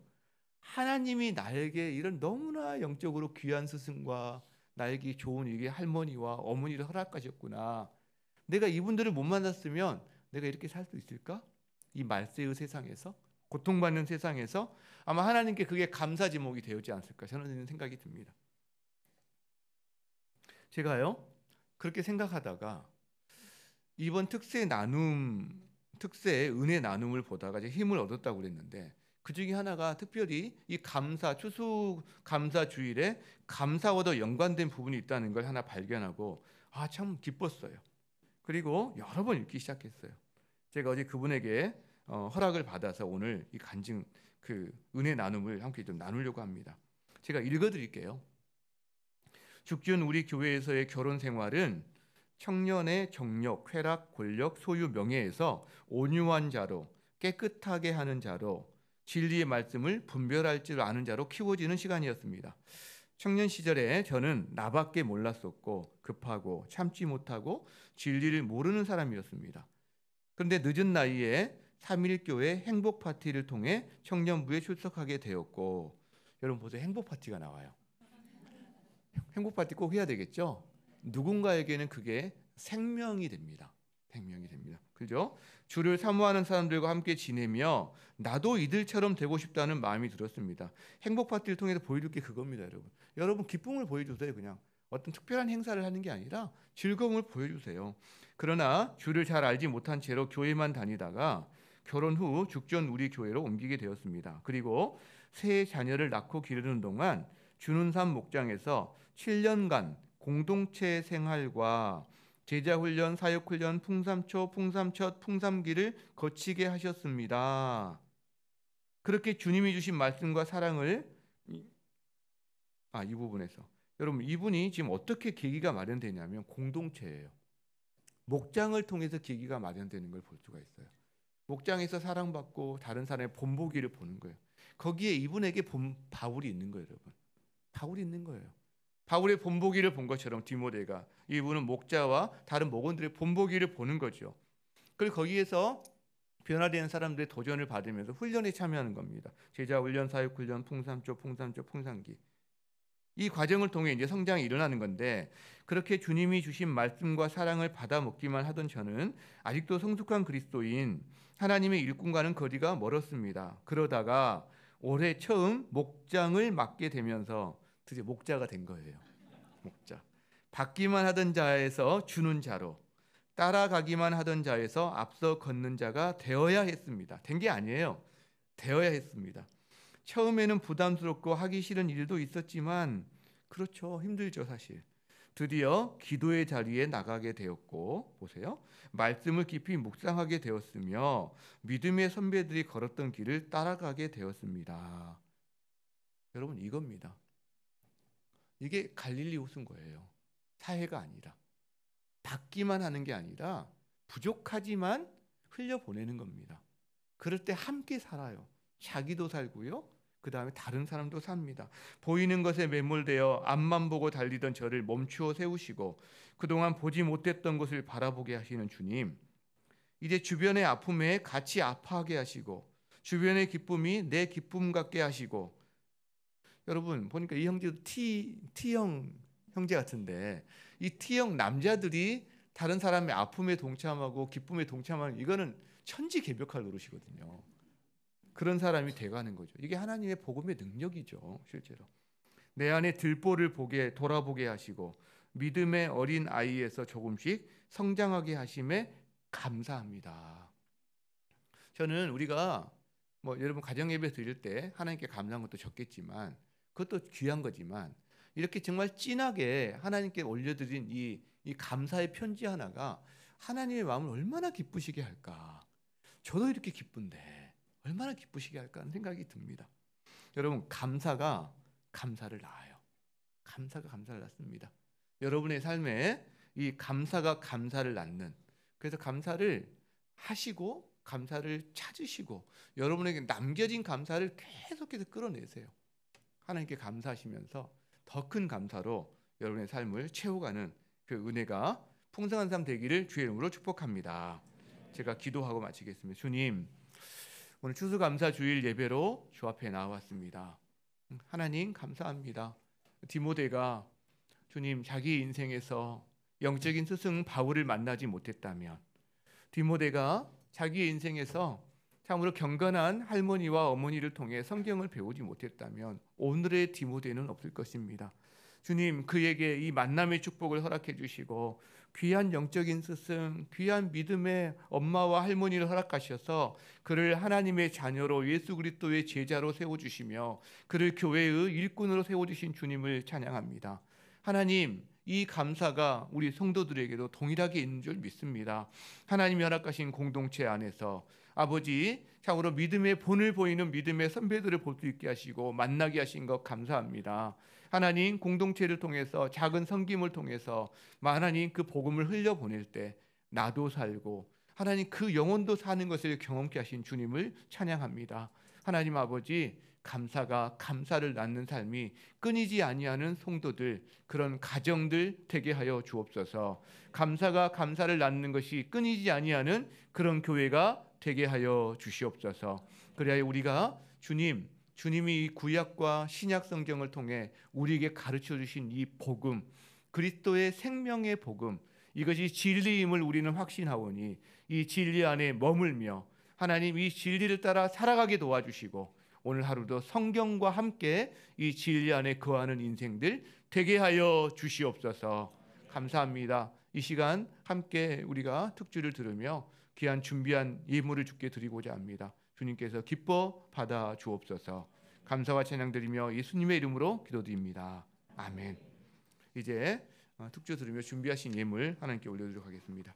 하나님이 나에게 이런 너무나 영적으로 귀한 스승과 나에게 좋은 이게 할머니와 어머니를 허락하셨구나. 내가 이분들을 못 만났으면 내가 이렇게 살 수 있을까? 이 말세의 세상에서, 고통받는 세상에서 아마 하나님께 그게 감사 제목이 되었지 않았을까, 저는 생각이 듭니다. 제가요, 그렇게 생각하다가 이번 특세 은혜 나눔을 보다가 이제 힘을 얻었다고 그랬는데 그 중에 하나가 특별히 이 추수 감사 주일에 감사와도 연관된 부분이 있다는 걸 하나 발견하고 참 기뻤어요. 그리고 여러 번 읽기 시작했어요. 제가 어제 그분에게 허락을 받아서 오늘 이 간증 은혜 나눔을 함께 좀 나누려고 합니다. 제가 읽어드릴게요. 죽준 우리 교회에서의 결혼 생활은 청년의 정력, 쾌락, 권력, 소유, 명예에서 온유한 자로, 깨끗하게 하는 자로, 진리의 말씀을 분별할 줄 아는 자로 키워지는 시간이었습니다. 청년 시절에 저는 나밖에 몰랐었고 급하고 참지 못하고 진리를 모르는 사람이었습니다. 그런데 늦은 나이에 3.1교회 행복 파티를 통해 청년부에 출석하게 되었고, 여러분 보세요. 행복 파티가 나와요. 행복 파티 꼭 해야 되겠죠? 누군가에게는 그게 생명이 됩니다. 생명이 됩니다. 그죠? 주를 사모하는 사람들과 함께 지내며 나도 이들처럼 되고 싶다는 마음이 들었습니다. 행복 파티를 통해서 보여줄 게 그겁니다, 여러분. 여러분 기쁨을 보여주세요. 그냥 어떤 특별한 행사를 하는 게 아니라 즐거움을 보여주세요. 그러나 주를 잘 알지 못한 채로 교회만 다니다가 결혼 후 죽전 우리 교회로 옮기게 되었습니다. 그리고 새 자녀를 낳고 기르는 동안 준운산 목장에서 7년간 공동체 생활과 제자훈련, 사역훈련, 풍삼초, 풍삼첫, 풍삼기를 거치게 하셨습니다. 그렇게 주님이 주신 말씀과 사랑을 이 부분에서 여러분 이분이 지금 어떻게 계기가 마련되냐면 공동체예요. 목장을 통해서 계기가 마련되는 걸 볼 수가 있어요. 목장에서 사랑받고 다른 사람의 본보기를 보는 거예요. 거기에 이분에게 바울이 있는 거예요, 여러분. 바울이 있는 거예요. 바울의 본보기를 본 것처럼 디모데가 이분은 목자와 다른 목원들의 본보기를 보는 거죠. 그리고 거기에서 변화되는 사람들의 도전을 받으면서 훈련에 참여하는 겁니다. 제자 훈련, 사역 훈련, 풍삼초, 풍삼기. 이 과정을 통해 이제 성장이 일어나는 건데, 그렇게 주님이 주신 말씀과 사랑을 받아 먹기만 하던 저는 아직도 성숙한 그리스도인 하나님의 일꾼과는 거리가 멀었습니다. 그러다가 올해 처음 목장을 맡게 되면서 드디어 목자가 된 거예요. 목자. 받기만 하던 자에서 주는 자로, 따라가기만 하던 자에서 앞서 걷는 자가 되어야 했습니다. 된 게 아니에요. 되어야 했습니다. 처음에는 부담스럽고 하기 싫은 일도 있었지만, 그렇죠. 힘들죠, 사실. 드디어 기도의 자리에 나가게 되었고, 보세요. 말씀을 깊이 묵상하게 되었으며 믿음의 선배들이 걸었던 길을 따라가게 되었습니다. 여러분, 이겁니다. 이게 갈릴리 호수인 거예요. 사회가 아니라. 받기만 하는 게 아니라 부족하지만 흘려보내는 겁니다. 그럴 때 함께 살아요. 자기도 살고요. 그 다음에 다른 사람도 삽니다. 보이는 것에 매몰되어 앞만 보고 달리던 저를 멈추어 세우시고 그동안 보지 못했던 것을 바라보게 하시는 주님, 이제 주변의 아픔에 같이 아파하게 하시고 주변의 기쁨이 내 기쁨 같게 하시고, 여러분 보니까 이 형제도 T형 형제 같은데, 이 T형 남자들이 다른 사람의 아픔에 동참하고 기쁨에 동참하는, 이거는 천지개벽할 노릇이거든요. 그런 사람이 돼가는 거죠. 이게 하나님의 복음의 능력이죠. 실제로 내 안에 들보를 돌아보게 하시고 믿음의 어린 아이에서 조금씩 성장하게 하심에 감사합니다. 저는 우리가 여러분 가정 예배 드릴 때 하나님께 감사한 것도 적겠지만, 그것도 귀한 거지만, 이렇게 정말 진하게 하나님께 올려드린 이 감사의 편지 하나가 하나님의 마음을 얼마나 기쁘시게 할까. 저도 이렇게 기쁜데 얼마나 기쁘시게 할까 하는 생각이 듭니다. 여러분, 감사가 감사를 낳아요. 감사가 감사를 낳습니다. 여러분의 삶에 이 감사가 감사를 낳는, 그래서 감사를 하시고 감사를 찾으시고 여러분에게 남겨진 감사를 계속해서 끌어내세요. 하나님께 감사하시면서 더 큰 감사로 여러분의 삶을 채워가는 그 은혜가 풍성한 삶 되기를 주의 이름으로 축복합니다. 제가 기도하고 마치겠습니다. 주님, 오늘 추수감사 주일 예배로 주 앞에 나왔습니다. 하나님 감사합니다. 디모데가 주님 자기 인생에서 영적인 스승 바울을 만나지 못했다면, 디모데가 자기의 인생에서 참으로 경건한 할머니와 어머니를 통해 성경을 배우지 못했다면 오늘의 디모데는 없을 것입니다. 주님, 그에게 이 만남의 축복을 허락해 주시고 귀한 영적인 스승, 귀한 믿음의 엄마와 할머니를 허락하셔서 그를 하나님의 자녀로 예수 그리스도의 제자로 세워주시며 그를 교회의 일꾼으로 세워주신 주님을 찬양합니다. 하나님, 이 감사가 우리 성도들에게도 동일하게 있는 줄 믿습니다. 하나님이 허락하신 공동체 안에서 아버지, 참으로 믿음의 본을 보이는 믿음의 선배들을 볼 수 있게 하시고 만나게 하신 것 감사합니다. 하나님, 공동체를 통해서 작은 섬김을 통해서 하나님 그 복음을 흘려보낼 때 나도 살고 하나님 그 영혼도 사는 것을 경험케 하신 주님을 찬양합니다. 하나님 아버지, 감사가 감사를 낳는 삶이 끊이지 아니하는 성도들, 그런 가정들 되게 하여 주옵소서. 감사가 감사를 낳는 것이 끊이지 아니하는 그런 교회가 되게 하여 주시옵소서. 그래야 우리가 주님이 이 구약과 신약 성경을 통해 우리에게 가르쳐 주신 이 복음, 그리스도의 생명의 복음, 이것이 진리임을 우리는 확신하오니 이 진리 안에 머물며 하나님 이 진리를 따라 살아가게 도와주시고 오늘 하루도 성경과 함께 이 진리 안에 거하는 인생들 되게 하여 주시옵소서. 감사합니다. 이 시간 함께 우리가 특주를 들으며 귀한 준비한 예물을 주께 드리고자 합니다. 주님께서 기뻐 받아 주옵소서. 감사와 찬양 드리며 예수님의 이름으로 기도드립니다. 아멘. 이제 특주 들으며 준비하신 예물 하나님께 올려드리도록 하겠습니다.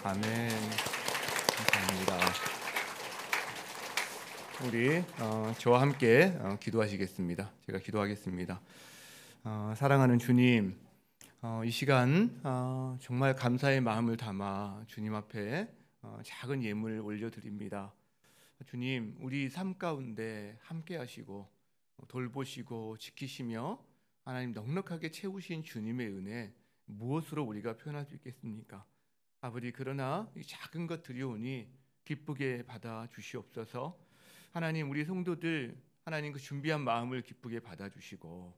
아멘. 감사합니다. 우리 저와 함께 기도하시겠습니다. 제가 기도하겠습니다. 사랑하는 주님, 이 시간 정말 감사의 마음을 담아 주님 앞에 작은 예물을 올려드립니다. 주님, 우리 삶 가운데 함께 하시고 돌보시고 지키시며 하나님 넉넉하게 채우신 주님의 은혜, 무엇으로 우리가 표현할 수 있겠습니까? 아버지, 그러나 이 작은 것 드리오니 기쁘게 받아 주시옵소서. 하나님, 우리 성도들 하나님 그 준비한 마음을 기쁘게 받아 주시고,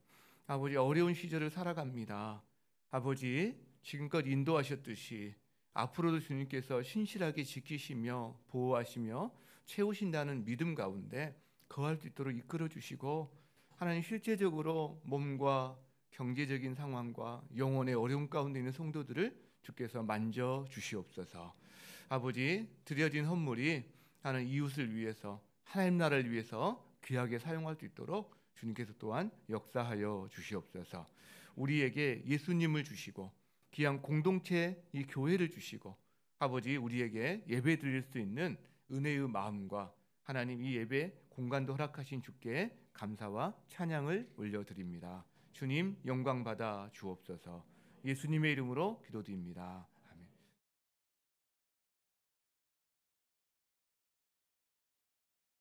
아버지, 어려운 시절을 살아갑니다. 아버지, 지금껏 인도하셨듯이 앞으로도 주님께서 신실하게 지키시며 보호하시며 채우신다는 믿음 가운데 거할 수 있도록 이끌어 주시고, 하나님 실제적으로 몸과 경제적인 상황과 영혼의 어려움 가운데 있는 성도들을 주께서 만져 주시옵소서. 아버지, 드려진 헌물이 하는 이웃을 위해서 하나님 나라를 위해서 귀하게 사용할 수 있도록 주님께서 또한 역사하여 주시옵소서. 우리에게 예수님을 주시고 귀한 공동체 이 교회를 주시고 아버지, 우리에게 예배 드릴 수 있는 은혜의 마음과 하나님 이 예배 공간도 허락하신 주께 감사와 찬양을 올려드립니다. 주님 영광 받아 주옵소서. 예수님의 이름으로 기도드립니다.